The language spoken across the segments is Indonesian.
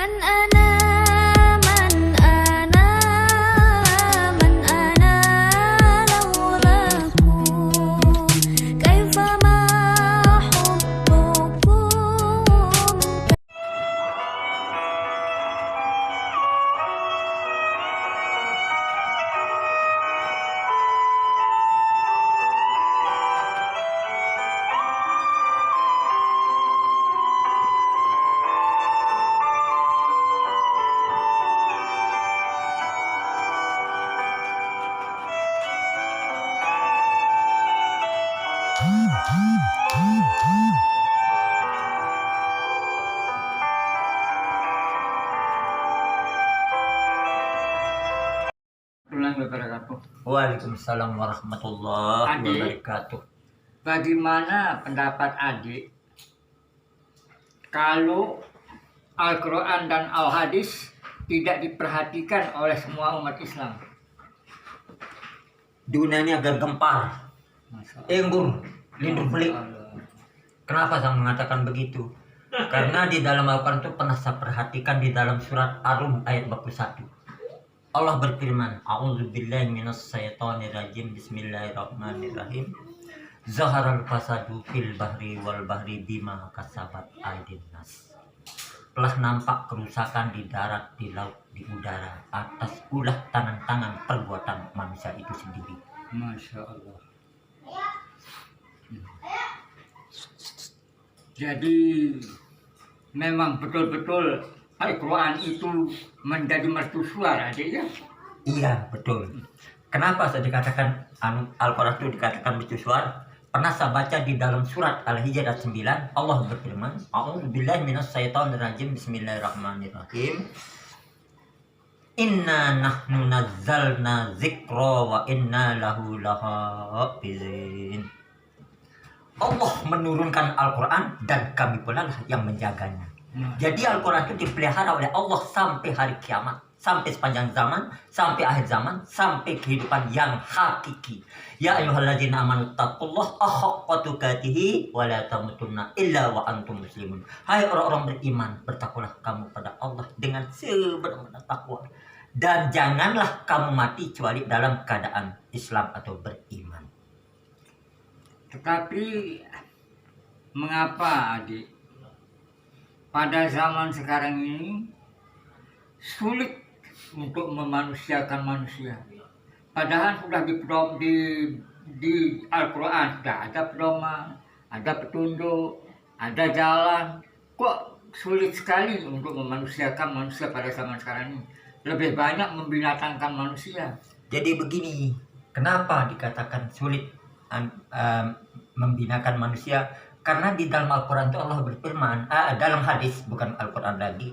من أنا من أنا من أنا لولاكم كيفما حبكم. Wabarakatuh. Waalaikumsalam warahmatullahi Adik. wabarakatuh. Bagaimana pendapat adik kalau Al-Quran dan Al-Hadis tidak diperhatikan oleh semua umat Islam? Dunia ini agar gempar. Embung, lindung pelik. Kenapa saya mengatakan begitu? Karena di dalam Al-Quran itu pernah saya perhatikan di dalam surat Ar-Rum ayat 21. Allah berfirman, A'udzubillahi minasyaitonirrajim, Bismillahirrahmanirrahim. Zaharal fasadu fil bahri wal bahri bima kasabat aydin nas. Telah nampak kerusakan di darat, di laut, di udara atas ulah tangan-tangan perbuatan manusia itu sendiri. Masya Allah. Jadi memang betul-betul Al-Quran itu menjadi mercusuar, adik ya? Iya, betul. Kenapa saya dikatakan Al-Quran itu dikatakan mercusuar? Pernah saya baca di dalam surat Al-Hijr ayat 9, Allah berfirman, A'udzubillahi minasyaitonirrajim, Bismillahirrahmanirrahim. Inna nahnu nazzalna dzikra wa inna lahu lahafizin. Allah menurunkan Al-Quran dan kami pula lah yang menjaganya. Jadi Al-Quran itu dipelihara oleh Allah sampai hari kiamat, sampai sepanjang zaman, sampai akhir zaman, sampai kehidupan yang hakiki. Ya ayyuhalladzina amanu taqullaha haqqa tuqatih wa la tamutunna illa wa antum muslimun. Hai orang-orang beriman, bertakwalah kamu pada Allah dengan sebenar-benar takwa. Dan janganlah kamu mati kecuali dalam keadaan Islam atau beriman. Tetapi mengapa adik pada zaman sekarang ini sulit untuk memanusiakan manusia? Padahal sudah di Al-Quran sudah ada pedoman, ada petunjuk, ada jalan. Kok sulit sekali untuk memanusiakan manusia pada zaman sekarang ini? Lebih banyak membinatangkan manusia. Jadi begini, kenapa dikatakan sulit membinakan manusia? Karena di dalam Al-Quran itu Allah berfirman, dalam hadis, bukan Al-Quran lagi,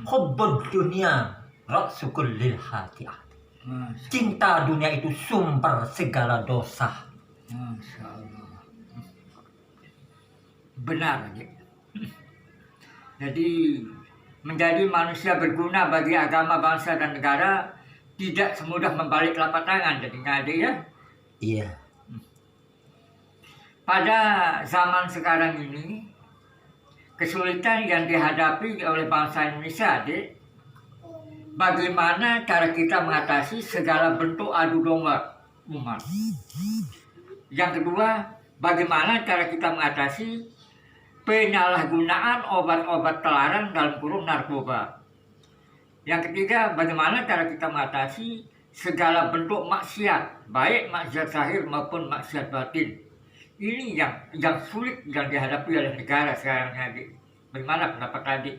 hubbud dunia raksukul lil hati'ah. Cinta dunia itu sumber segala dosa. Masya Allah. Benar, adik. Jadi menjadi manusia berguna bagi agama, bangsa, dan negara tidak semudah membalik telapak tangan, jadinya adik ya. Iya. Pada zaman sekarang ini, kesulitan yang dihadapi oleh bangsa Indonesia, adik, bagaimana cara kita mengatasi segala bentuk adu domba umat. Yang kedua, bagaimana cara kita mengatasi penyalahgunaan obat-obat terlarang dalam kurung narkoba. Yang ketiga, bagaimana cara kita mengatasi segala bentuk maksiat, baik maksiat zahir maupun maksiat batin. Ini yang sulit yang dihadapi oleh negara sekarang, adik. Bagaimana pendapat adik?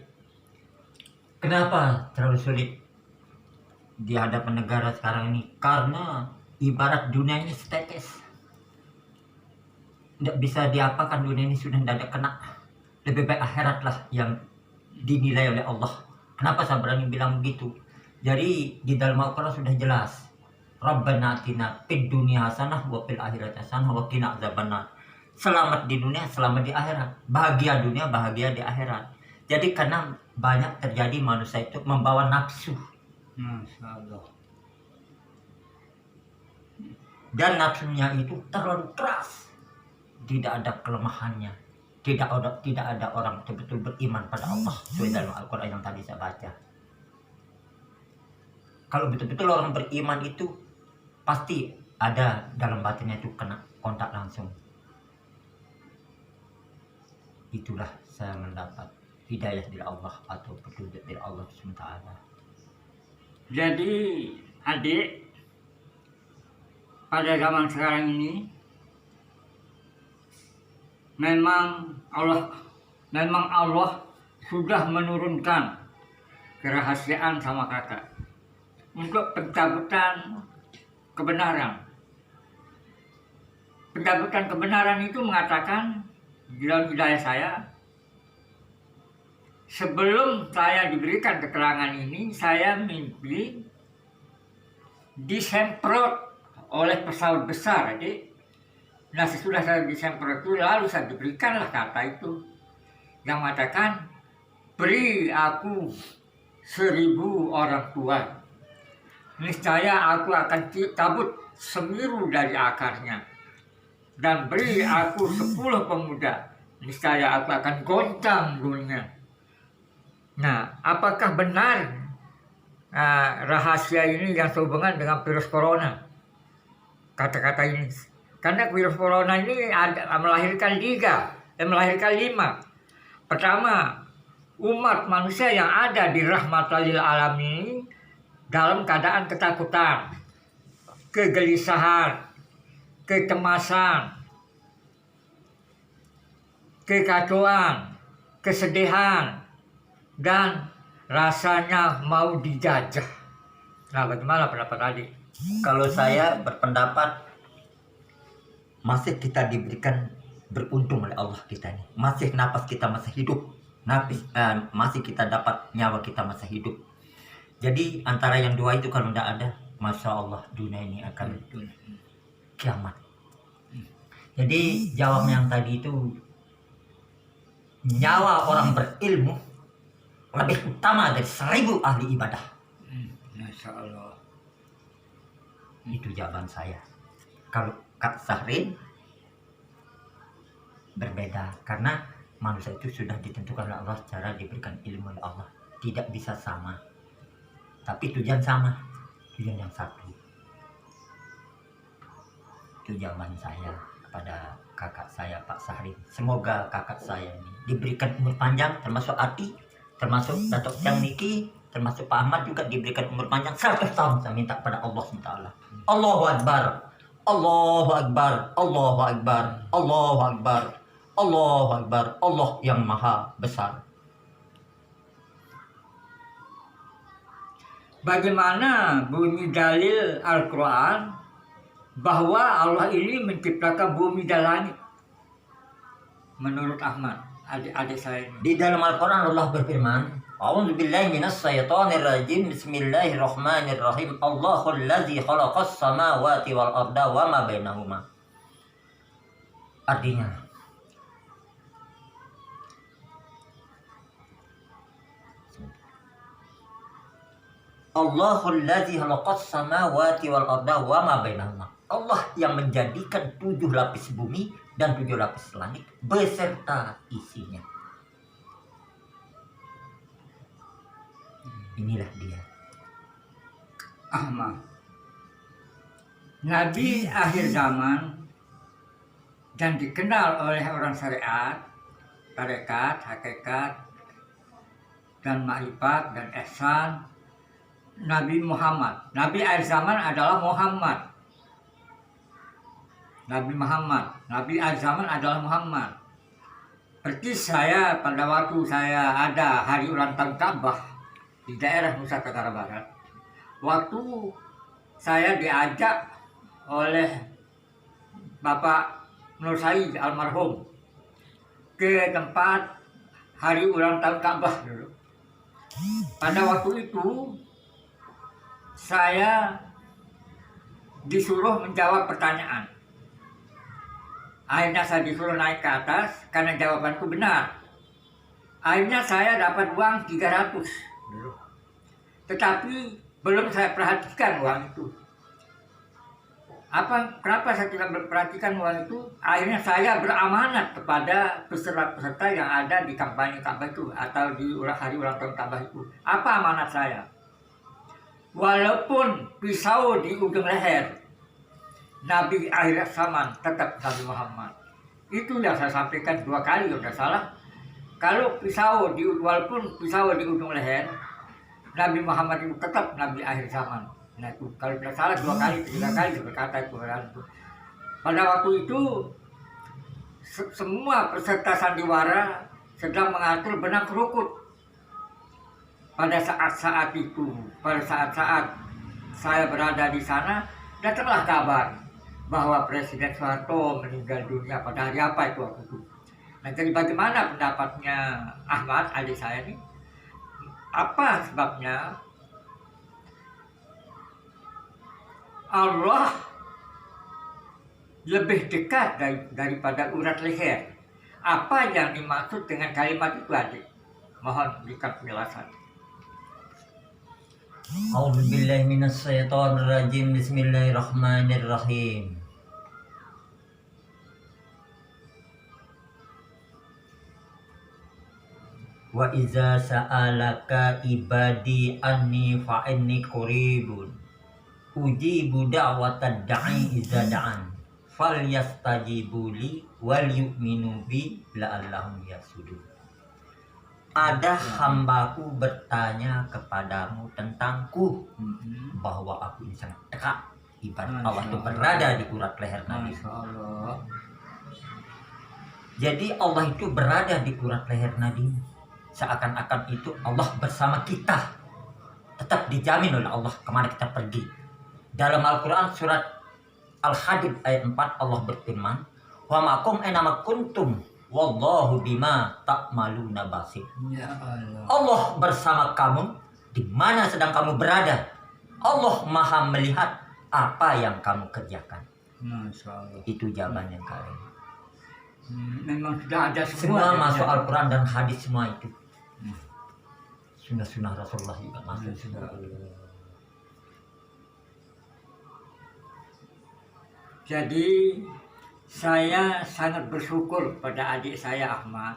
Kenapa terlalu sulit di hadapan negara sekarang ini? Karena ibarat dunia ini setetes. Tidak bisa diapakan, dunia ini sudah tidak ada kena. Lebih baik akhirat lah yang dinilai oleh Allah. Kenapa saya berani bilang begitu? Jadi di dalam Al-Quran sudah jelas. Rabbana atina fid dunya hasanah wa fil akhirati hasanah wa qina adzabannar. Selamat di dunia, selamat di akhirat. Bahagia dunia, bahagia di akhirat. Jadi karena banyak terjadi manusia itu membawa nafsu. Masya Allah. Dan nafsunya itu terlalu keras. Tidak ada kelemahannya. tidak ada orang betul-betul beriman pada Allah sesuai dalam Al-Quran yang tadi saya baca. Kalau betul-betul orang beriman itu pasti ada dalam batinnya itu kena kontak langsung. Itulah saya mendapat hidayah dari Allah atau petunjuk dari Allah SWT. Jadi adik, pada zaman sekarang ini memang Allah sudah menurunkan kerahasiaan sama kakak untuk pencabutan kebenaran. Pencabutan kebenaran itu mengatakan di dalam hidayah saya, sebelum saya diberikan keterangan ini, saya mimpi disemprot oleh pesawat besar, adik. Nah, sesudah saya disemprot itu, lalu saya diberikanlah kata itu yang mengatakan, beri aku 1000 orang tua, niscaya aku akan cabut semiru dari akarnya, dan beri aku 10 pemuda, niscaya aku akan goncang dunia. Nah, apakah benar rahasia ini yang sehubungan dengan virus corona? Kata-kata ini, karena virus corona ini melahirkan 5. Pertama, umat manusia yang ada di rahmatal lil alamin dalam keadaan ketakutan, kegelisahan, kecemasan, kekacauan, kesedihan, dan rasanya mau dijajah. Nah, bagaimana pendapat adik? Kalau saya berpendapat masih kita diberikan beruntung oleh Allah kita ini. Masih napas kita masih hidup. Masih kita dapat nyawa kita masih hidup. Jadi antara yang dua itu kalau tidak ada, Masya Allah dunia ini akan kiamat. Jadi jawab yang tadi itu, nyawa orang berilmu lebih utama dari 1000 ahli ibadah. Masya Allah. Itu jawaban saya. Kalau Kak Sahrin berbeda, karena manusia itu sudah ditentukan oleh Allah cara diberikan ilmu oleh Allah, tidak bisa sama, tapi tujuan sama, tujuan yang satu. Itu jawaban saya kepada kakak saya Pak Sahrin. Semoga kakak saya ini diberikan umur panjang, termasuk Ati, termasuk Datuk Yang Niki, termasuk Pak Ahmad juga diberikan umur panjang 100 tahun. Saya minta pada Allah SWT. Allahu Akbar, Allahu Akbar, Allahu Akbar, Allahu Akbar, Allahu Akbar, Allah yang Maha Besar. Bagaimana bunyi dalil Al-Quran bahwa Allah ini menciptakan bumi dan langit? Menurut Ahmad, adik-adik saya ini. Di dalam Al-Quran Allah berfirman, A'udzubillahi minasyaitonirrajim. Bismillahirrahmanirrahim. Allahul ladzi khalaqas samawati wal arda wa ma bainahuma. Artinya, Allahul ladzi khalaqas samawati wal arda wa ma bainahuma. Allah yang menjadikan 7 lapis bumi dan 7 lapis langit beserta isinya. Inilah dia. Ahmad, Nabi akhir zaman dan dikenal oleh orang syariat, tarekat, hakikat, dan ma'rifat dan ihsan, Nabi Muhammad. Nabi akhir zaman adalah Muhammad. Nabi akhir zaman adalah Muhammad. Seperti saya pada waktu saya ada hari ulang tahun Ka'bah di daerah Nusa Tenggara Barat, waktu saya diajak oleh Bapak Nur Said almarhum ke tempat hari ulang tahun Ka'bah dulu. Pada waktu itu saya disuruh menjawab pertanyaan. Akhirnya saya disuruh naik ke atas karena jawabanku benar. Akhirnya saya dapat uang 300. Tetapi belum saya perhatikan uang itu. Kenapa saya tidak memperhatikan uang itu? Akhirnya saya beramanat kepada peserta-peserta yang ada di kampanye Ka'bah itu atau di hari ulang tahun Ka'bah itu. Apa amanat saya? Walaupun pisau di ujung leher, Nabi akhir zaman tetap Nabi Muhammad. Itu yang saya sampaikan 2 kali, kalau tidak salah. Kalau walaupun pisau di ujung leher, Nabi Muhammad itu tetap Nabi akhir zaman. Nah itu kalau tidak salah 2 kali, 3 kali berkata itu. Pada waktu itu semua peserta sandiwara sedang mengatur benang kerukut. Pada saat-saat itu, pada saat-saat saya berada di sana, datanglah kabar bahwa Presiden Soeharto meninggal dunia pada hari apa itu waktu itu. Nah jadi bagaimana pendapatnya Ahmad, adik saya ini? Apa sebabnya? Allah lebih dekat daripada urat leher. Apa yang dimaksud dengan kalimat itu, adik? Mohon berikan penjelasan. A'udzubillahi minasyaitonirrajim. Bismillahirrahmanirrahim. Wa iza sa'alaka ibadi anni fa inni qaribun ujibu da'watad da'i iza da'an falyastajibu li wal yu'minu bi la'allahum yasudun. Ada hambaku bertanya kepadamu tentangku, bahwa aku ini sangat dekat. Ibarat Allah itu berada di urat leher Nabi. Jadi Allah itu berada di urat leher Nabi. Seakan-akan itu Allah bersama kita. Tetap dijamin oleh Allah kemana kita pergi. Dalam Al-Quran surat Al-Hadid ayat 4 Allah berfirman, wa makum enama kuntum wallahu bima ta'maluna basir. Ya Allah. Allah bersama kamu di mana sedang kamu berada. Allah Maha melihat apa yang kamu kerjakan. Masya Allah. Itu jawaban yang kalian. Memang sudah ada Semua ya, masuk ya. Al-Quran dan hadis semua itu. Sunnah-sunnah Rasulullah juga masuk. Jadi saya sangat bersyukur pada adik saya Ahmad.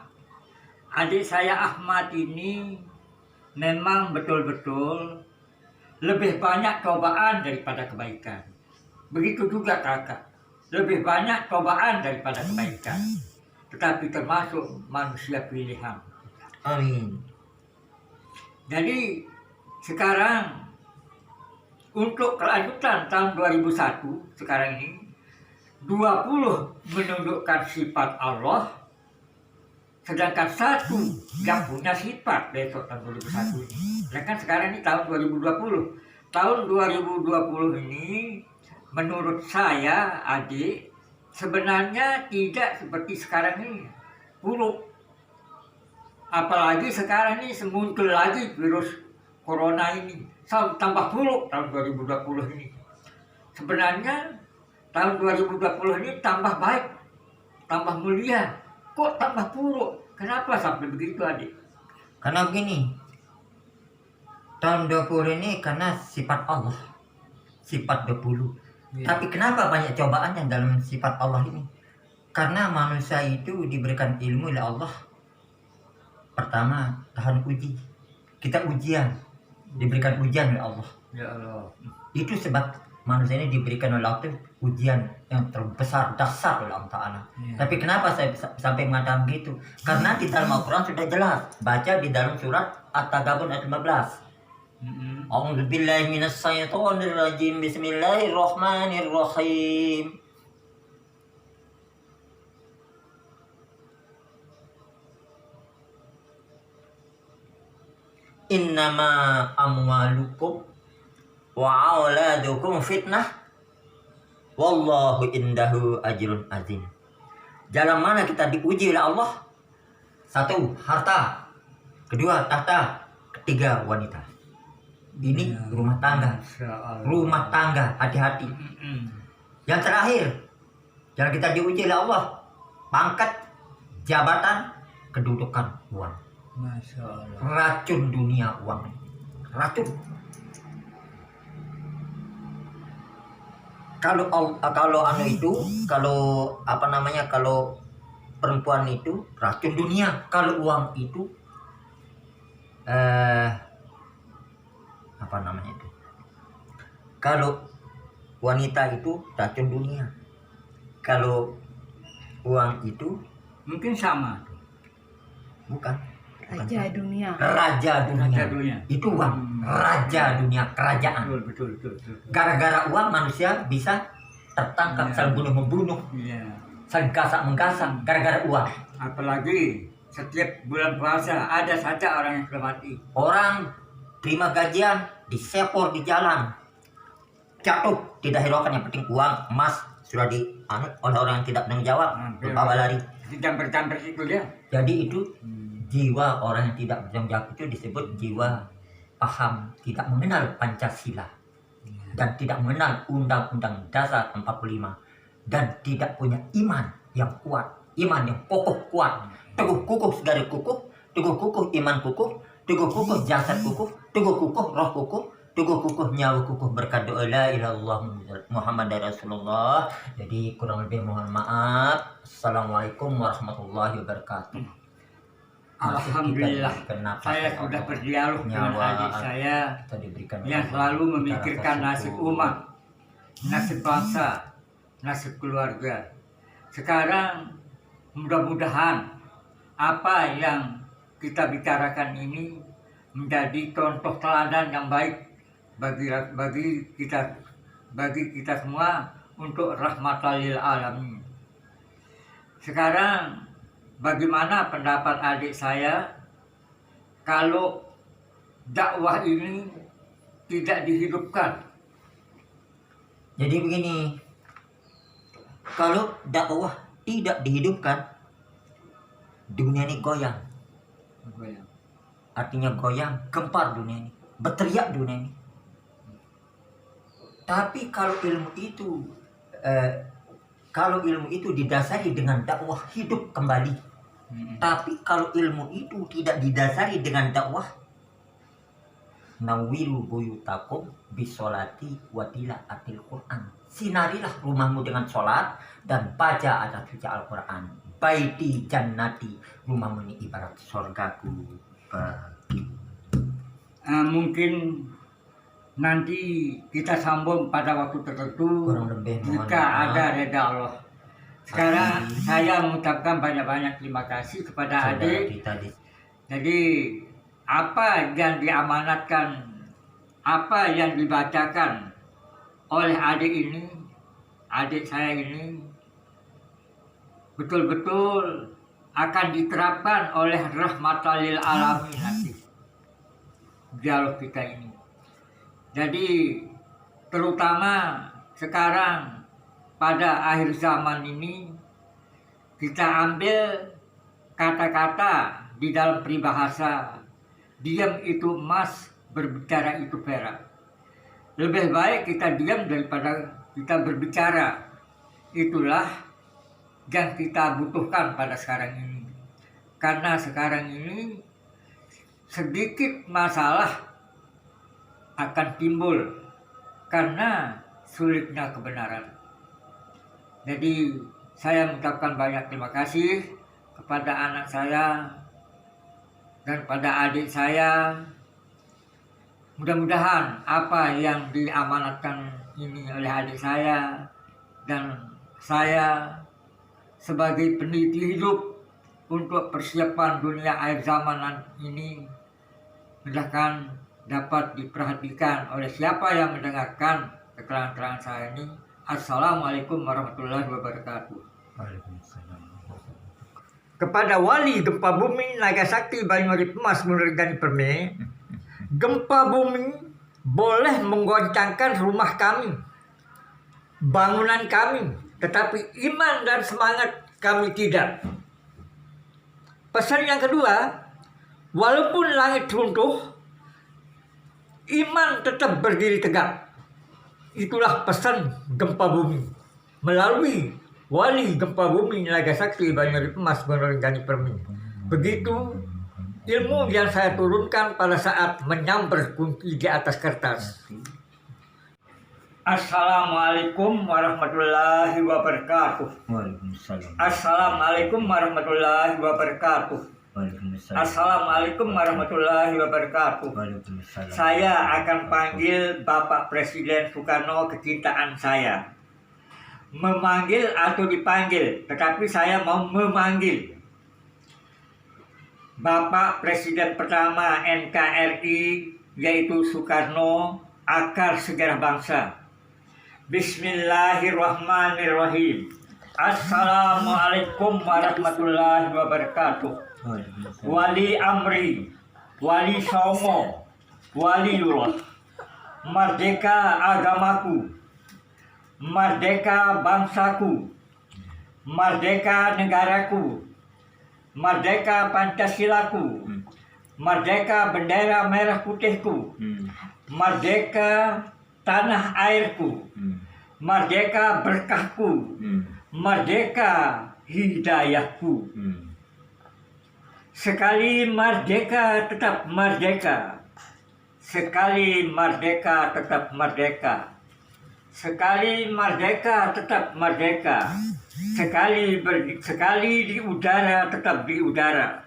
Adik saya Ahmad ini memang betul-betul lebih banyak cobaan daripada kebaikan. Begitu juga kakak, lebih banyak cobaan daripada kebaikan. Tetapi termasuk manusia pilihan. Amin. Jadi sekarang untuk kelanjutan tahun 2001 sekarang ini 20 menundukkan sifat Allah, sedangkan 1 yang punya sifat besok tahun 2001 ini. Sedangkan sekarang ini tahun 2020. Tahun 2020 ini menurut saya, adik, sebenarnya tidak seperti sekarang ini. Buruk. Apalagi sekarang ini muncul lagi virus corona ini. Tambah buruk tahun 2020 ini. Sebenarnya tahun 2020 ini tambah baik, tambah mulia. Kok tambah buruk? Kenapa sampai begitu, adik? Karena begini, tahun 20 ini karena sifat Allah, sifat 20. Ya. Tapi kenapa banyak cobaan yang dalam sifat Allah ini? Karena manusia itu diberikan ilmu oleh Allah. Pertama, tahan uji. Kita ujian, diberikan ujian oleh Allah. Ya Allah. Itu sebab manusia ini diberikan oleh Allah ujian yang terbesar, dasar oleh Allah Ta'ala. Ya. Tapi kenapa saya sampai mengatakan begitu? Karena di dalam Al-Quran sudah jelas. Baca di dalam surat At-Tagabun ayat 15. A'udzubillahi minasyaitonirrajim. Bismillahirrahmanirrahim. Innama amwalukum wa auladukum fitnah wallahu indahu ajrun azim. Jalan mana kita diuji oleh Allah? 1, harta. 2, tahta. 3, wanita. Ini rumah tangga. Rumah tangga, hati-hati. Yang terakhir, jangan kita diuji oleh Allah. Pangkat, jabatan, kedudukan, uang. Masya Allah. Racun dunia uang. Racun. kalau anu itu, kalau apa namanya, kalau perempuan itu racun dunia, kalau uang itu apa namanya itu, kalau wanita itu racun dunia, kalau uang itu Mungkin sama. bukan Raja dunia. raja dunia. Raja dunia. Itu uang, raja dunia, kerajaan. Betul. Gara-gara uang manusia bisa tertangkap, Iya. saling bunuh membunuh, Iya. saling gasak menggasak, gara-gara uang. Apalagi setiap bulan puasa ada saja orang yang sudah mati. Orang terima gajian disepor di jalan, jatuh, tidak hiraukan, yang penting uang, emas sudah dianut oleh orang yang tidak bertanggung jawab, bawa lari. Jamper itu dia. Jadi itu jiwa orang yang tidak bertanggung jawab itu disebut jiwa paham, tidak mengenal Pancasila dan tidak mengenal Undang-Undang Dasar 45 dan tidak punya iman yang kuat, iman yang kokoh kuat, teguh kukuh segala kukuh, teguh kukuh iman kukuh, teguh kukuh jasad kukuh, teguh kukuh roh kukuh, teguh kukuh nyawa kukuh, berkat doa la ilaha illallah Muhammad Rasulullah. Jadi kurang lebih mohon maaf. Assalamualaikum warahmatullahi wabarakatuh. Masih Alhamdulillah, kita diberikan nafas saya ya sudah Allah. berdialog dengan Nyawa adik saya kita diberikan yang Allah. selalu Kita memikirkan rasa nasib syukur. umat, nasib bangsa, nasib keluarga. Sekarang mudah-mudahan apa yang kita bicarakan ini menjadi contoh teladan yang baik bagi kita semua untuk rahmatan lil alamin. Sekarang bagaimana pendapat adik saya kalau dakwah ini tidak dihidupkan? Jadi begini, kalau dakwah tidak dihidupkan, dunia ini goyang. Artinya goyang, gempar dunia ini, berteriak dunia ini. Tapi kalau ilmu itu didasari dengan dakwah, hidup kembali. Tapi kalau ilmu itu tidak didasari dengan dakwah, nawiru buyutakum bisolati watila atil Quran. Sinarilah rumahmu dengan sholat dan baca ayat suci Al-Quran. Baiti jannati, rumahmu ini ibarat surgaku. Mungkin nanti kita sambung pada waktu tertentu Kurang lebih mohon jika maaf. ada reda Allah. Sekarang saya mengucapkan banyak-banyak terima kasih kepada Saudara adik. kita di Jadi apa yang diamanatkan, apa yang dibacakan oleh adik saya ini betul-betul akan diterapkan oleh rahmatan lil alamin nanti dialog kita ini. Jadi terutama sekarang pada akhir zaman ini kita ambil kata-kata di dalam peribahasa, diam itu emas, berbicara itu perak. Lebih baik kita diam daripada kita berbicara. Itulah yang kita butuhkan pada sekarang ini. Karena sekarang ini sedikit masalah akan timbul karena sulitnya kebenaran. Jadi saya mengucapkan banyak terima kasih kepada anak saya dan pada adik saya. Mudah-mudahan apa yang diamanatkan ini oleh adik saya dan saya sebagai peneliti hidup untuk persiapan dunia akhir zaman ini mudah-mudahan dapat diperhatikan oleh siapa yang mendengarkan keterangan saya ini. Assalamualaikum warahmatullahi wabarakatuh. Kepada wali gempa bumi Nagasaki Banyuwangi Pemas Menurgani Perme, gempa bumi boleh menggoncangkan rumah kami, bangunan kami, tetapi iman dan semangat kami tidak. Pesan yang kedua, walaupun langit runtuh, iman tetap berdiri tegak. Itulah pesan gempa bumi melalui wali gempa bumi Nagasaki Banyuwangi Pemas Menurgani Perme. Begitu ilmu yang saya turunkan pada saat menyambar kunci di atas kertas. Assalamualaikum warahmatullahi wabarakatuh. Waalaikumsalam. Assalamualaikum warahmatullahi wabarakatuh. Waalaikumsalam. Assalamualaikum warahmatullahi wabarakatuh. Waalaikumsalam. Saya akan panggil Bapak Presiden Soekarno kecintaan saya. Memanggil atau dipanggil, tetapi saya mau memanggil. Bapak Presiden pertama NKRI yaitu Soekarno, akar sejarah bangsa. Bismillahirrahmanirrahim. Assalamualaikum warahmatullahi wabarakatuh. Waalaikumsalam. Wali amri, wali songo, waliullah, merdeka agamaku, merdeka bangsaku, merdeka negaraku, merdeka Pancasilaku, merdeka bendera merah putihku, merdeka tanah airku, merdeka berkahku, merdeka hidayahku. Sekali merdeka tetap merdeka, sekali merdeka tetap merdeka, sekali merdeka tetap merdeka, sekali di udara tetap di udara,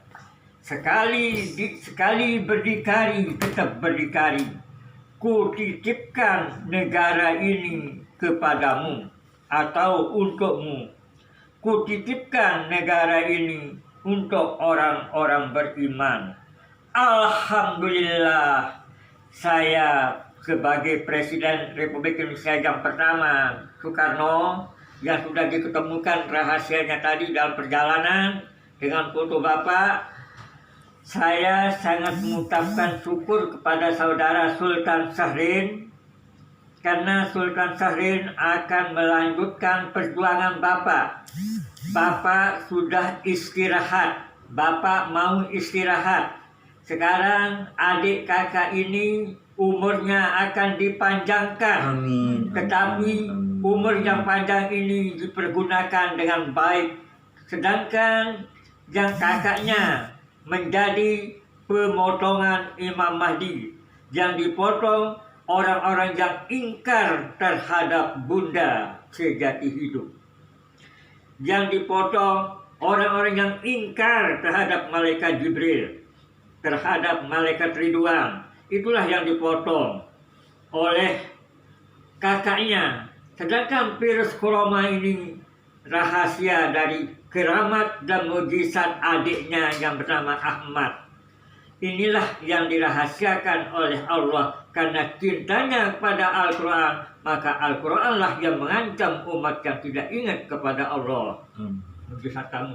sekali berdikari tetap berdikari. Ku titipkan negara ini kepadamu atau untukmu. Ku titipkan negara ini untuk orang-orang beriman. Alhamdulillah, saya sebagai Presiden Republik Indonesia yang pertama, Soekarno, yang sudah diketemukan rahasianya tadi dalam perjalanan dengan foto Bapak, saya sangat mengucapkan syukur kepada saudara Sultan Syahrin karena Sultan Syahrin akan melanjutkan perjuangan Bapak. Bapak sudah istirahat, Bapak mau istirahat. Sekarang adik kakak ini umurnya akan dipanjangkan. Amin. Tetapi umur yang panjang ini dipergunakan dengan baik. Sedangkan yang kakaknya menjadi pemotongan Imam Mahdi, yang dipotong orang-orang yang ingkar terhadap Bunda sejati hidup, yang dipotong orang-orang yang ingkar terhadap malaikat Jibril, terhadap malaikat Ridwan. Itulah yang dipotong oleh kakaknya. Sedangkan virus corona ini rahasia dari keramat dan mujizat adiknya yang bernama Ahmad. Inilah yang dirahasiakan oleh Allah karena cintanya kepada Al-Quran. Maka Al-Quranlah yang mengancam umat yang tidak ingat kepada Allah. Mujizat kamu.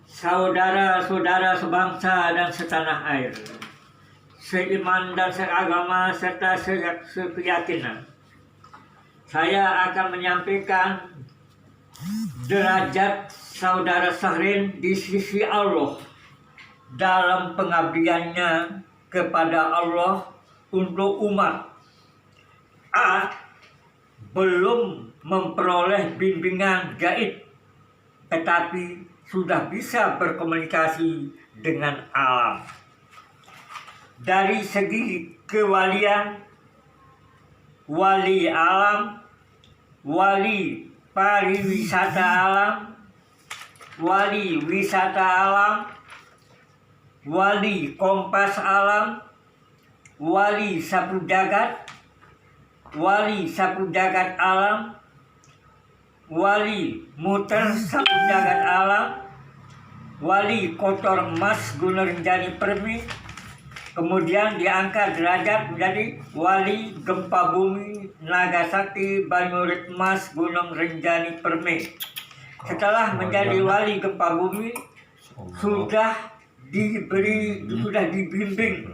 Saudara-saudara sebangsa dan setanah air, seiman dan seagama serta sekeyakinan, saya akan menyampaikan derajat saudara Syahrin di sisi Allah dalam pengabdiannya kepada Allah untuk umat. A. Belum memperoleh bimbingan gaib, tetapi sudah bisa berkomunikasi dengan alam. Dari segi kewalian, wali alam, wali pariwisata alam, wali wisata alam, wali kompas alam, wali sapu jagat alam, wali muter sapu jagat alam, wali kotor emas Gunung Rinjani Permi, kemudian diangkat derajat menjadi wali gempa bumi Nagasaki Banyurit Mas Gunung Rinjani Permi. Setelah menjadi wali gempa bumi, sudah dibimbing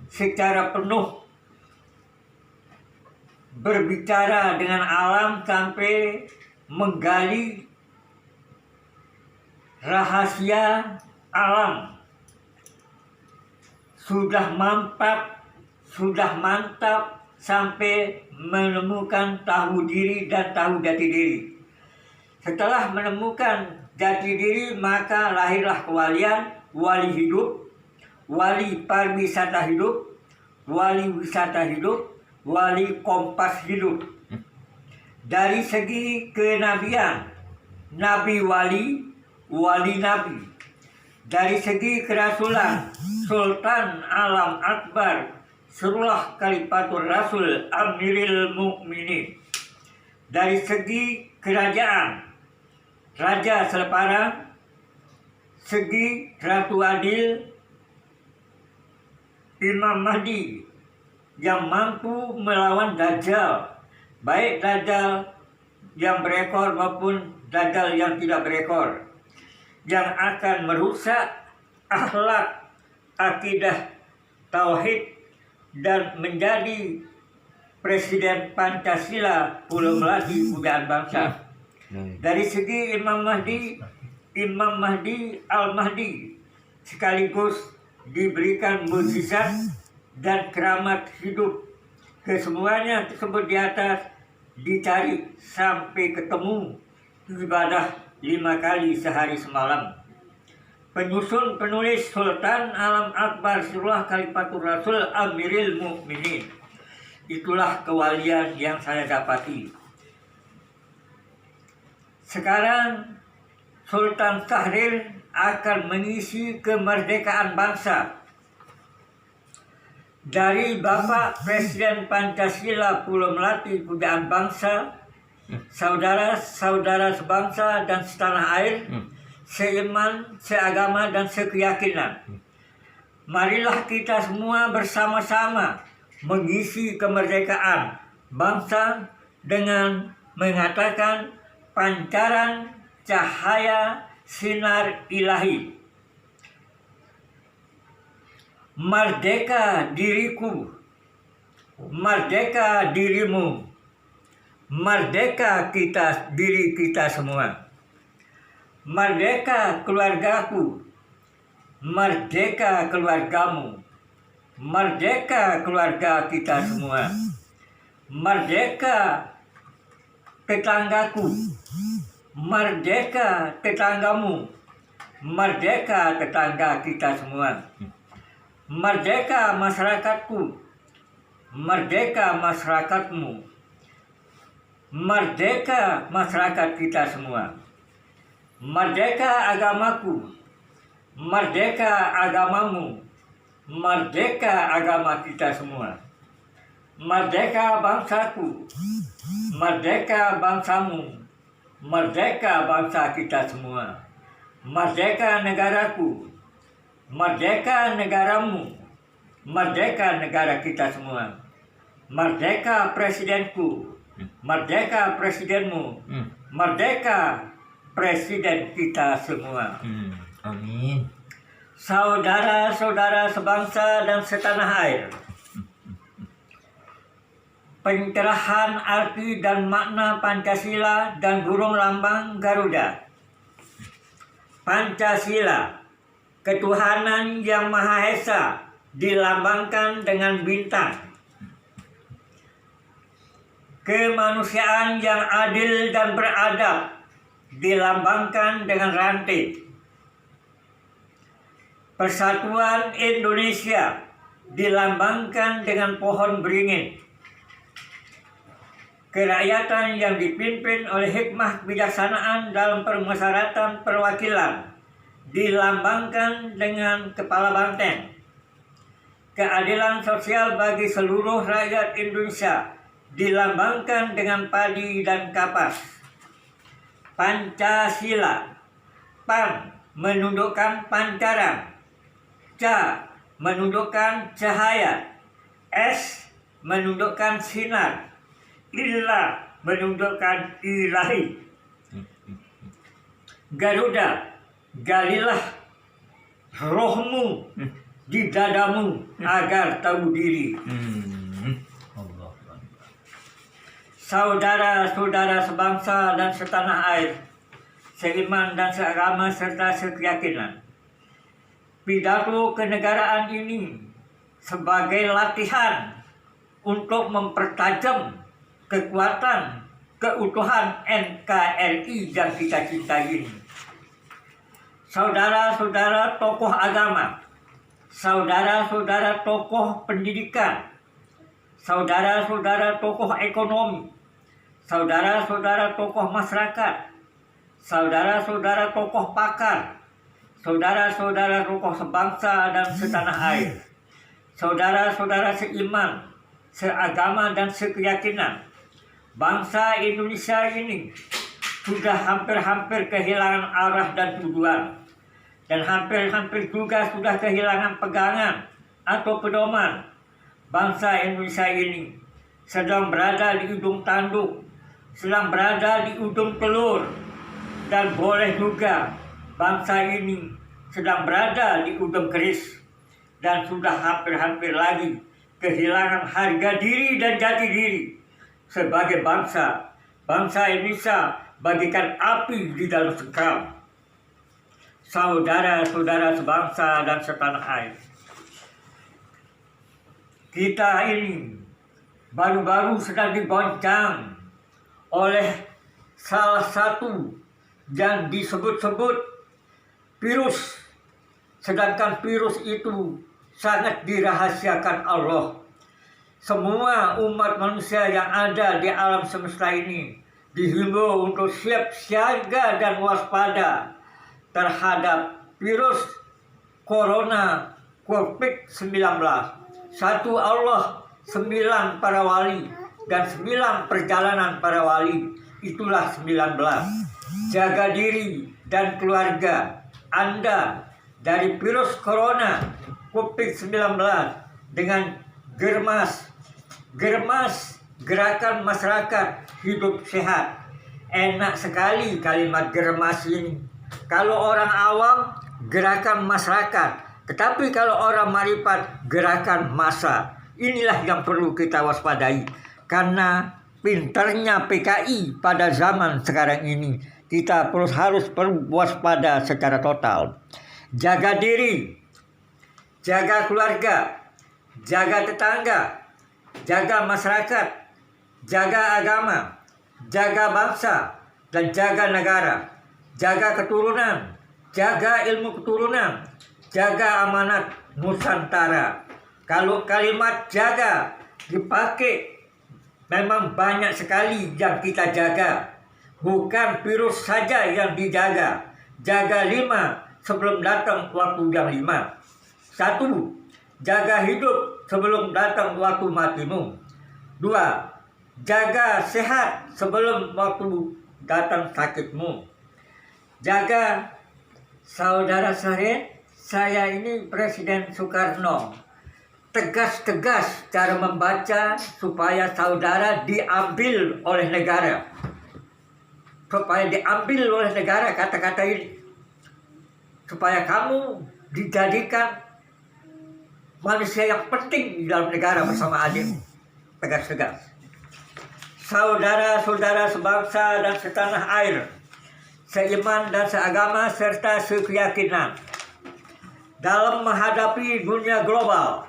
secara penuh berbicara dengan alam sampai menggali rahasia alam. Sudah mantap sampai menemukan tahu diri dan tahu jati diri. Setelah menemukan jati diri, maka lahirlah kewalian, wali hidup, wali pariwisata hidup, wali wisata hidup, wali kompas hidup. Dari segi kenabian, nabi wali, wali nabi. Dari segi kerasulan, Sultan Alam Akbar, Surullah Khalifatul Rasul Amiril Mukminin. Dari segi kerajaan, Raja Selepara, segi Ratu Adil, Imam Mahdi yang mampu melawan Dajjal, baik Dajjal yang berekor maupun Dajjal yang tidak berekor, yang akan merusak akhlak, akidah, tauhid, dan menjadi Presiden Pancasila Pulau Melati Pujaan Bangsa. Dari segi Imam Mahdi Al-Mahdi sekaligus diberikan mukjizat dan keramat hidup. Kesemuanya tersebut di atas dicari sampai ketemu, ibadah 5 kali sehari semalam. Penyusun penulis Sultan Alam Akbar Surullah Khalifatul Rasul Amiril Mukminin. Itulah kewalian yang saya dapati. Sekarang Sultan Syahrir akan mengisi kemerdekaan bangsa. Dari Bapak Presiden Pancasila Pulau Melati Pujaan Bangsa, saudara-saudara sebangsa dan setanah air, seiman, seagama, dan sekeyakinan. Marilah kita semua bersama-sama mengisi kemerdekaan bangsa dengan mengatakan pancaran cahaya sinar ilahi. Merdeka diriku, merdeka dirimu, merdeka diri kita semua. Merdeka keluargaku, merdeka keluargamu, merdeka keluarga kita semua. Merdeka tetanggaku, merdeka tetanggamu, merdeka tetangga kita semua. Merdeka masyarakatku, merdeka masyarakatmu, merdeka masyarakat kita semua. Merdeka agamaku, merdeka agamamu, merdeka agama kita semua. Merdeka bangsaku, merdeka bangsamu, merdeka bangsa kita semua. Merdeka negaraku, merdeka negaramu, merdeka negara kita semua. Merdeka presidenku, merdeka presidenmu, merdeka presiden kita semua. Amin. Saudara-saudara sebangsa dan setanah air, pencerahan arti dan makna Pancasila dan burung lambang Garuda. Pancasila, ketuhanan yang Maha Esa, dilambangkan dengan bintang. Kemanusiaan yang adil dan beradab dilambangkan dengan rantai. Persatuan Indonesia dilambangkan dengan pohon beringin. Kerakyatan yang dipimpin oleh hikmah kebijaksanaan dalam permusyawaratan perwakilan dilambangkan dengan kepala banteng. Keadilan sosial bagi seluruh rakyat Indonesia dilambangkan dengan padi dan kapas. Pancasila, Pan menundukkan pancaran, Ca menundukkan cahaya, S menundukkan sinar, Illa menundukkan ilahi. Garuda, galilah rohmu di dadamu agar tahu diri. Saudara-saudara sebangsa dan setanah air, seiman dan seagama serta sekeyakinan, pidato kenegaraan ini sebagai latihan untuk mempertajam kekuatan keutuhan NKRI yang kita cintai ini. Saudara-saudara tokoh agama, saudara-saudara tokoh pendidikan, saudara-saudara tokoh ekonomi, saudara-saudara tokoh masyarakat, saudara-saudara tokoh pakar, saudara-saudara tokoh sebangsa dan setanah air, saudara-saudara seiman, seagama dan sekeyakinan. Bangsa Indonesia ini sudah hampir-hampir kehilangan arah dan tujuan, dan hampir-hampir juga sudah kehilangan pegangan atau pedoman. Bangsa Indonesia ini sedang berada di ujung tanduk, sedang berada di ujung telur, dan boleh juga bangsa ini sedang berada di ujung keris, dan sudah hampir-hampir lagi kehilangan harga diri dan jati diri sebagai bangsa. Bangsa Indonesia bagikan api di dalam sekam. Saudara-saudara sebangsa dan setanah air, kita ini baru-baru sedang digoncang oleh salah satu yang disebut-sebut virus, sedangkan virus itu sangat dirahasiakan Allah. Semua umat manusia yang ada di alam semesta ini dihimbau untuk siap siaga dan waspada terhadap virus corona COVID-19. Satu Allah, 9 para wali, dan 9 perjalanan para wali. Itulah 19. Jaga diri dan keluarga Anda dari virus corona COVID-19 dengan Germas Gerakan Masyarakat Hidup Sehat. Enak sekali kalimat germas ini. Kalau orang awam, gerakan masyarakat. Tetapi kalau orang marifat, gerakan massa. Inilah yang perlu kita waspadai. Karena pintarnya PKI pada zaman sekarang ini, kita harus perlu waspada secara total. Jaga diri, jaga keluarga, jaga tetangga, jaga masyarakat, jaga agama, jaga bangsa, dan jaga negara. Jaga keturunan, jaga ilmu keturunan, jaga amanat Nusantara. Kalau kalimat jaga dipakai, memang banyak sekali yang kita jaga. Bukan virus saja yang dijaga. Jaga 5 sebelum datang waktu yang 5. 1. Jaga hidup sebelum datang waktu matimu. 2. Jaga sehat sebelum waktu datang sakitmu. Jaga, saudara saya ini Presiden Soekarno. Tegas-tegas cara membaca supaya saudara diambil oleh negara. Supaya diambil oleh negara kata-kata ini. Supaya kamu dijadikan manusia yang penting di dalam negara bersama adikmu. Tegas-tegas. Saudara-saudara sebangsa dan setanah air, seiman dan seagama serta sekeyakinan. Dalam menghadapi dunia global,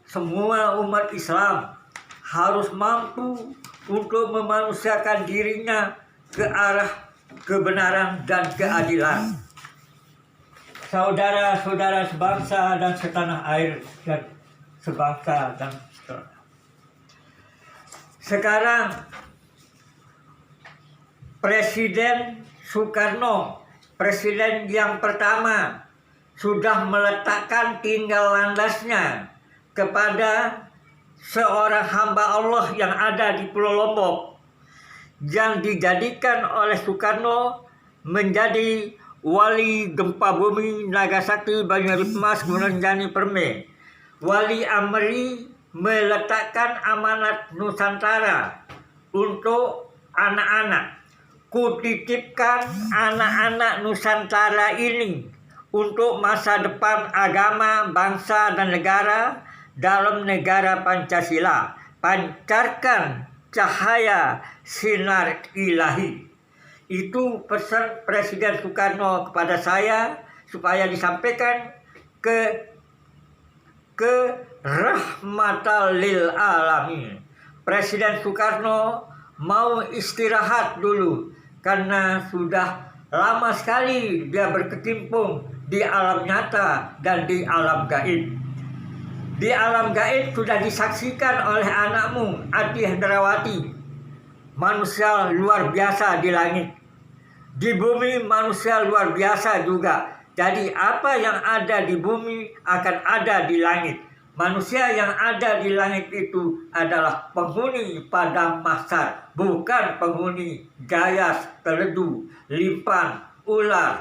semua umat Islam harus mampu untuk memanusiakan dirinya ke arah kebenaran dan keadilan. Saudara-saudara sebangsa dan setanah air dan sebangsa dan setanah. Sekarang Presiden Soekarno, presiden yang pertama, sudah meletakkan tinggal landasnya kepada seorang hamba Allah yang ada di Pulau Lombok, yang dijadikan oleh Soekarno menjadi wali gempa bumi Nagasaki, Banyumas, Gunanjani, Perme. Wali Amri meletakkan amanat Nusantara untuk anak-anak. Kutitipkan anak-anak Nusantara ini untuk masa depan agama, bangsa, dan negara dalam negara Pancasila. Pancarkan cahaya sinar ilahi. Itu pesan Presiden Soekarno kepada saya supaya disampaikan ke rahmatan lil alamin. Presiden Soekarno mau istirahat dulu karena sudah lama sekali dia berkecimpung di alam nyata dan di alam gaib. Di alam gaib sudah disaksikan oleh anakmu Adi Hendrawati, manusia luar biasa di langit. Di bumi manusia luar biasa juga. Jadi apa yang ada di bumi akan ada di langit. Manusia yang ada di langit itu adalah penghuni padang mahsyar, bukan penghuni gayas, teledu, limpan, ular.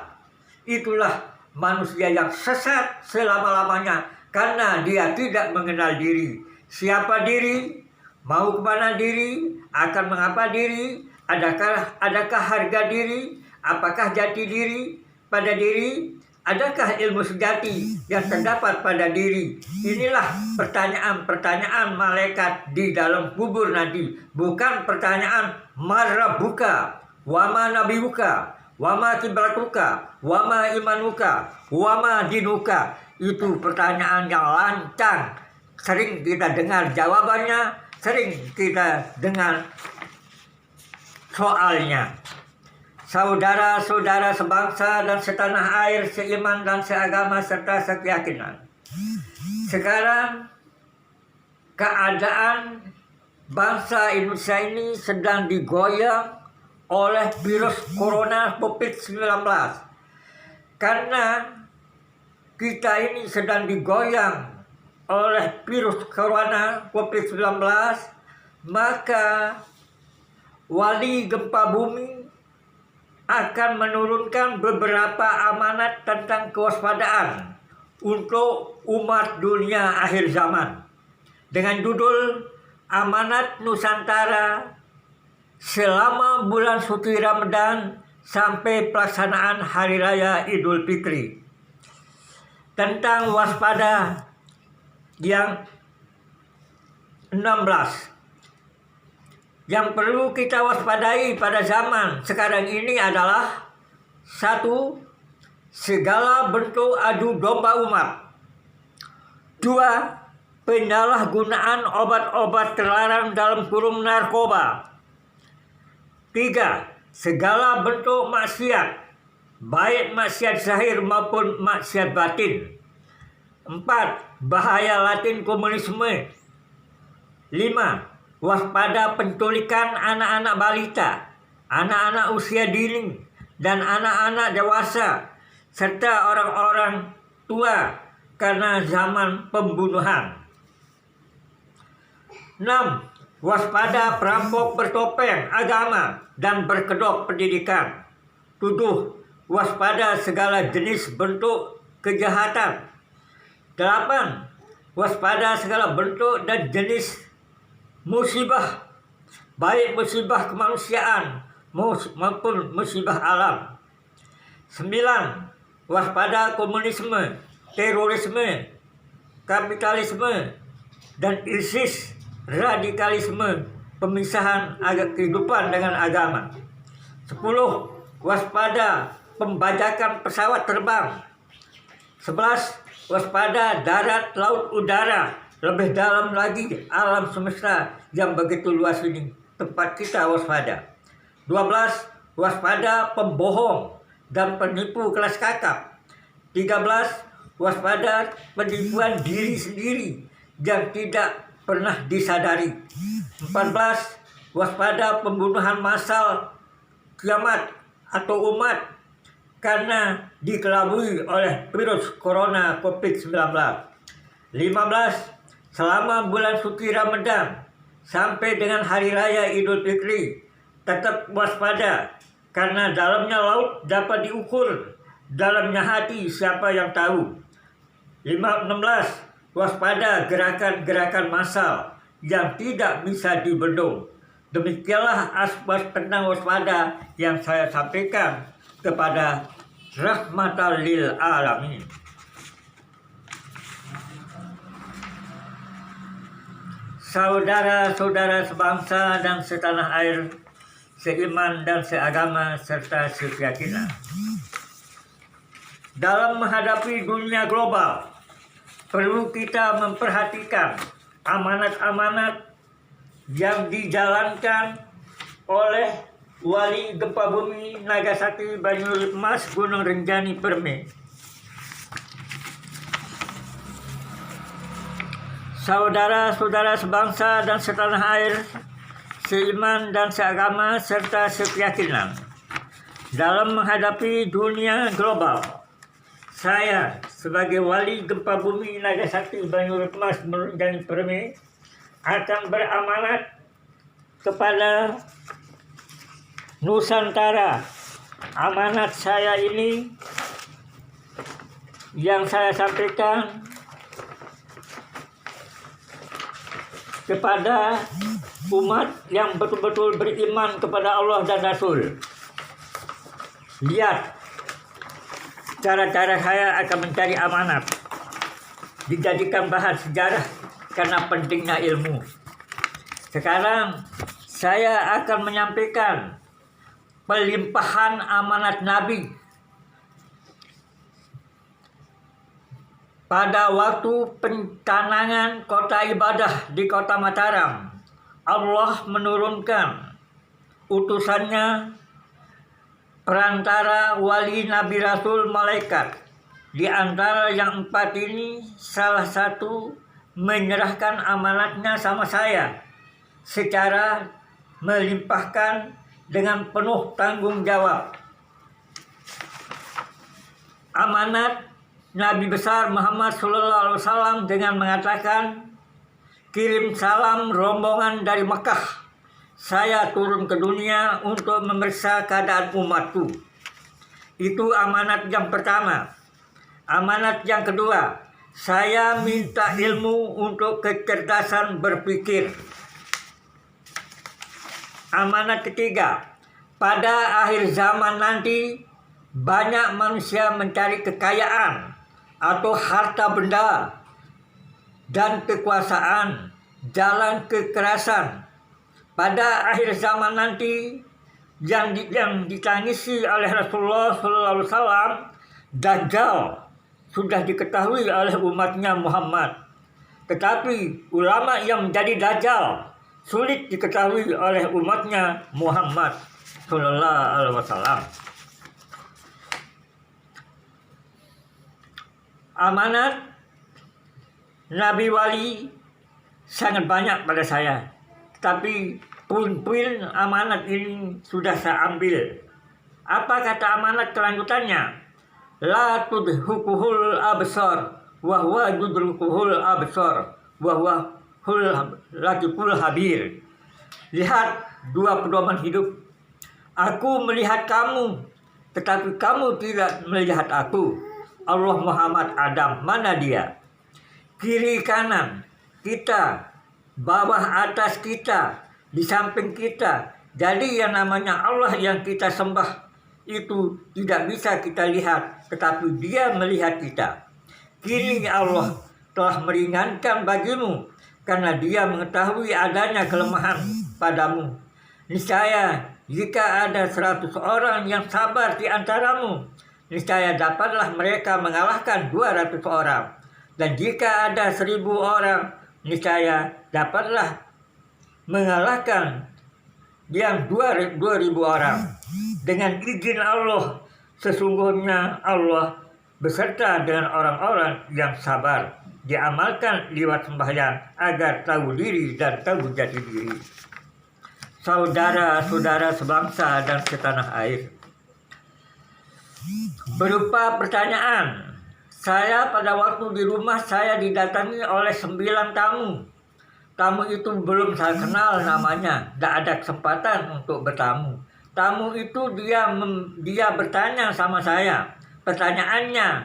Itulah manusia yang sesat selama-lamanya karena dia tidak mengenal diri. Siapa diri? Mau kemana diri? Akan mengapa diri? Adakah harga diri? Apakah jati diri pada diri? Adakah ilmu sejati yang terdapat pada diri? Inilah pertanyaan-pertanyaan malaikat di dalam kubur nanti. Bukan pertanyaan marabuka, wama nabiuka, wama kibratuka, wama imanuka, wama dinuka. Itu pertanyaan yang lancang. Sering kita dengar jawabannya, sering kita dengar soalnya. Saudara-saudara sebangsa dan setanah air, seiman dan seagama serta sekeyakinan. Sekarang keadaan bangsa Indonesia ini sedang digoyang oleh virus corona COVID-19. Karena kita ini sedang digoyang oleh virus corona COVID-19, maka wali gempa bumi akan menurunkan beberapa amanat tentang kewaspadaan untuk umat dunia akhir zaman. Dengan judul Amanat Nusantara selama bulan suci Ramadan sampai pelaksanaan Hari Raya Idul Fitri. Tentang waspada yang 16. Yang perlu kita waspadai pada zaman sekarang ini adalah 1. Segala bentuk adu domba umat. 2. Penyalahgunaan obat-obat terlarang dalam kurung narkoba. 3. Segala bentuk maksiat, baik maksiat zahir maupun maksiat batin. 4. Bahaya latin komunisme. 5. Waspada penculikan anak-anak balita, anak-anak usia dini, dan anak-anak dewasa, serta orang-orang tua karena zaman pembunuhan. 6. Waspada perampok bertopeng agama dan berkedok pendidikan. 7. Waspada segala jenis bentuk kejahatan. 8. Waspada segala bentuk dan jenis musibah, baik musibah kemanusiaan maupun musibah alam. 9. Waspada komunisme, terorisme, kapitalisme, dan ISIS, radikalisme, pemisahan kehidupan dengan agama. 10. Waspada pembajakan pesawat terbang. 11. Waspada darat, laut, udara. Lebih dalam lagi alam semesta yang begitu luas ini, tempat kita waspada. 12. Waspada pembohong dan penipu kelas kakap. 13. Waspada penipuan diri sendiri yang tidak pernah disadari. 14. Waspada pembunuhan massal kiamat atau umat karena dikelabui oleh virus corona COVID-19. 15. Selama bulan suci Ramadan sampai dengan Hari Raya Idul Fitri, tetap waspada karena dalamnya laut dapat diukur, dalamnya hati siapa yang tahu. 16. Waspada gerakan-gerakan massal yang tidak bisa dibendung. Demikianlah asbab tentang waspada yang saya sampaikan kepada rahmatan lil alamin. Saudara-saudara sebangsa dan setanah air, seiman dan seagama serta sekeyakinan. Dalam menghadapi dunia global, perlu kita memperhatikan amanat-amanat yang dijalankan oleh Wali Gempa Bumi Nagasaki Banyumas Gunung Rinjani Permai. saudara-saudara sebangsa dan setanah air, seiman dan seagama serta sekeyakinan, dalam menghadapi dunia global, saya sebagai wali gempa bumi Nagasaki Banyumas dan Permai akan beramanat kepada Nusantara. Amanat saya ini yang saya sampaikan kepada umat yang betul-betul beriman kepada Allah dan Rasul. Lihat cara-cara saya akan mencari amanat, dijadikan bahan sejarah karena pentingnya ilmu. Sekarang saya akan menyampaikan pelimpahan amanat Nabi pada waktu pencanangan kota ibadah di kota Mataram. Allah menurunkan utusannya perantara wali Nabi Rasul malaikat. Di antara yang 4 ini salah satu menyerahkan amanatnya sama saya secara melimpahkan dengan penuh tanggung jawab. Amanat Nabi besar Muhammad SAW dengan mengatakan, kirim salam rombongan dari Mekah. Saya turun ke dunia untuk memeriksa keadaan umatku. Itu amanat yang pertama. Amanat yang kedua, saya minta ilmu untuk kecerdasan berpikir. Amanat ketiga, pada akhir zaman nanti banyak manusia mencari kekayaan atau harta benda dan kekuasaan, jalan kekerasan. Pada akhir zaman nanti yang ditangisi oleh Rasulullah SAW, Dajjal sudah diketahui oleh umatnya Muhammad. Tetapi ulama yang menjadi Dajjal sulit diketahui oleh umatnya Muhammad SAW. Amanat Nabi wali sangat banyak pada saya, tapi puin-puin amanat ini sudah saya ambil. Apa kata amanat kelanjutannya? La tudhukuhul absar wa huwa yudrikuhul absar wa huwa latiful habir. Lihat dua pedoman hidup. Aku melihat kamu, tetapi kamu tidak melihat aku. Allah Muhammad Adam, mana dia? Kiri kanan kita, bawah atas kita, di samping kita. Jadi yang namanya Allah yang kita sembah itu tidak bisa kita lihat, tetapi Dia melihat kita. Kini Allah telah meringankan bagimu karena Dia mengetahui adanya kelemahan padamu. Niscaya jika ada 100 orang yang sabar di antaramu, niscaya dapatlah mereka mengalahkan 200 orang. Dan jika ada 1000 orang, niscaya dapatlah mengalahkan yang 2000 orang. Dengan izin Allah, sesungguhnya Allah beserta dengan orang-orang yang sabar. Diamalkan lewat sembahyang agar tahu diri dan tahu jati diri. Saudara-saudara sebangsa dan setanah air, berupa pertanyaan, saya pada waktu di rumah saya didatangi oleh 9 tamu. Tamu itu belum saya kenal namanya, tidak ada kesempatan untuk bertamu. Tamu itu dia bertanya sama saya. Pertanyaannya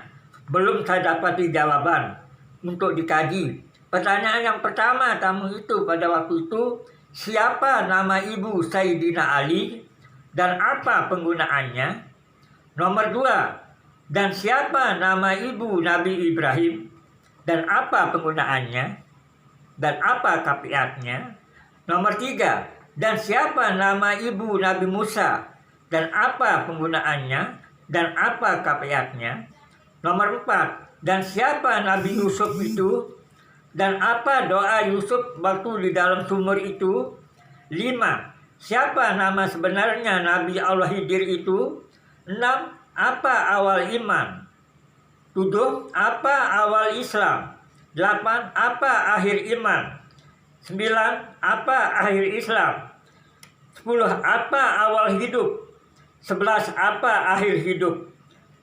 belum saya dapati jawaban untuk dikaji. Pertanyaan yang pertama tamu itu pada waktu itu, siapa nama ibu Sayyidina Ali dan apa penggunaannya? Nomor 2, dan siapa nama ibu Nabi Ibrahim dan apa penggunaannya dan apa kafiatnya? Nomor 3, dan siapa nama ibu Nabi Musa dan apa penggunaannya dan apa kafiatnya? Nomor 4, dan siapa Nabi Yusuf itu dan apa doa Yusuf waktu di dalam sumur itu? 5, siapa nama sebenarnya Nabi Allah Khidir itu? 6, apa awal iman? 7, apa awal Islam? 8. Apa akhir iman? 9. Apa akhir Islam? 10. Apa awal hidup? 11. Apa akhir hidup?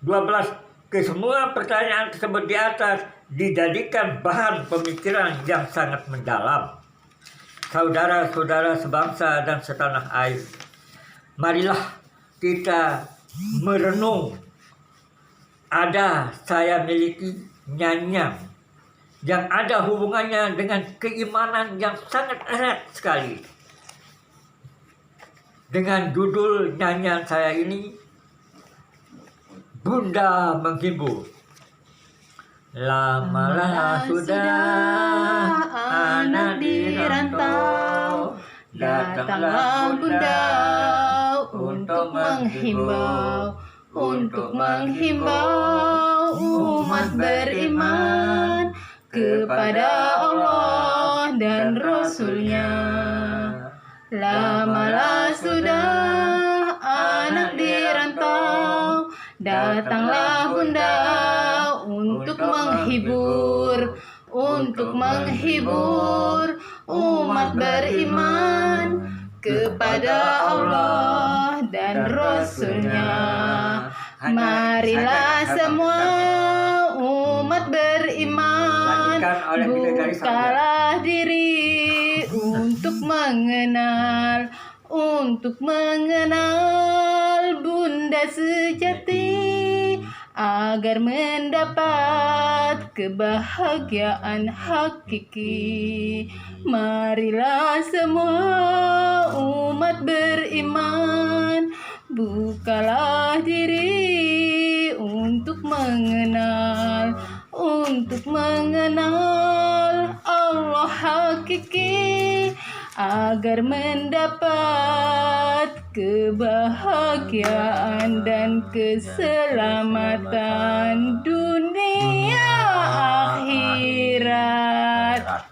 12. Kesemua pertanyaan tersebut di atas dijadikan bahan pemikiran yang sangat mendalam. Saudara-saudara sebangsa dan setanah air, marilah kita merenung. Ada saya miliki nyanyian yang ada hubungannya dengan keimanan yang sangat erat sekali. Dengan judul nyanyian saya ini, Bunda Menghibur. Lamalah sudah anak dirantau, datanglah Bunda untuk menghimbau umat beriman kepada Allah dan Rasul-Nya. Lamalah sudah anak dirantau, datanglah Bunda untuk menghibur umat beriman kepada Allah dan Rasul-Nya. Marilah semua umat beriman, bukalah diri untuk mengenal Bunda sejati, agar mendapat kebahagiaan hakiki. Marilah semua umat beriman, bukalah diri untuk mengenal Allah hakiki, agar mendapat kebahagiaan dan keselamatan dunia akhirat.